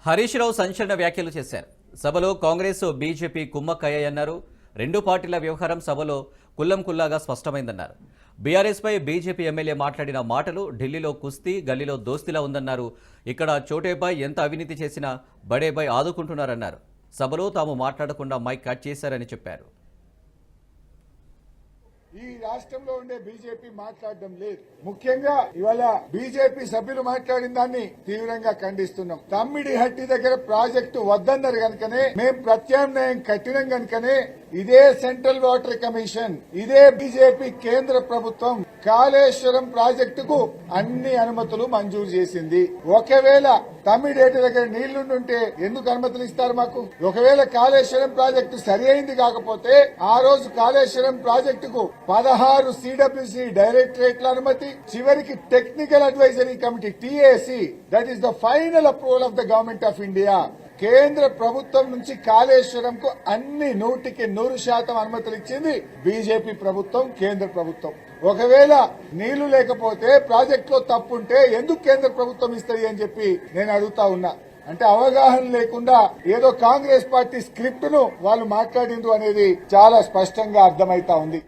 హరీష్ రావు సంచలన వ్యాఖ్యలు చేశారు. సభలో కాంగ్రెస్ బీజేపీ కుమ్మక్కయ్యాయన్నారు. రెండు పార్టీల వ్యవహారం సభలో కుల్లంకుల్లాగా స్పష్టమైందన్నారు. బీఆర్ఎస్పై బీజేపీ ఎమ్మెల్యే మాట్లాడిన మాటలు ఢిల్లీలో కుస్తీ, గల్లీలో దోస్తీలా ఉందన్నారు. ఇక్కడ చోటేబాయ్ ఎంత అవినీతి చేసినా బడేబాయ్ ఆదుకుంటున్నారన్నారు. సభలో తాము మాట్లాడకుండా మైక్ కట్ చేశారని చెప్పారు. ఈ రాష్ట్రంలో ఉండే బీజేపీ మాట్లాడడం లేదు. ముఖ్యంగా ఇవాళ బీజేపీ సభ్యులు మాట్లాడిన దాన్ని తీవ్రంగా ఖండిస్తున్నాం. తమ్మిడిహట్టి దగ్గర ప్రాజెక్టు వద్దన్నారు కనుకనే మేం ప్రత్యామ్నాయం కట్టినం కనుకనే ఇదే సెంట్రల్ వాటర్ కమిషన్, ఇదే బీజేపీ కేంద్ర ప్రభుత్వం కాళేశ్వరం ప్రాజెక్టుకు అన్ని అనుమతులు మంజూరు చేసింది. ఒకవేళ తమ్మిడేటి దగ్గర నీళ్లుంటే ఎందుకు అనుమతులు ఇస్తారు మాకు? ఒకవేళ కాళేశ్వరం ప్రాజెక్టు సరి అయింది కాకపోతే ఆ రోజు కాళేశ్వరం ప్రాజెక్టుకు 16 సిడబ్ల్యూసి డైరెక్టరేట్ల అనుమతి, చివరికి technical advisory committee TAC, that is the final approval of the government of India. కేంద్ర ప్రభుత్వం నుంచి కాళేశ్వరం కు అన్ని 100% అనుమతులు ఇచ్చింది బీజేపీ ప్రభుత్వం, కేంద్ర ప్రభుత్వం. ఒకవేళ నీళ్లు లేకపోతే ప్రాజెక్టులో తప్పుంటే ఎందుకు కేంద్ర ప్రభుత్వం ఇస్తుంది అని చెప్పి నేను అడుగుతా ఉన్నా. అంటే అవగాహన లేకుండా ఏదో కాంగ్రెస్ పార్టీ స్క్రిప్ట్ ను వాళ్ళు మాట్లాడిండ్రు అనేది చాలా స్పష్టంగా అర్థమైతా ఉంది.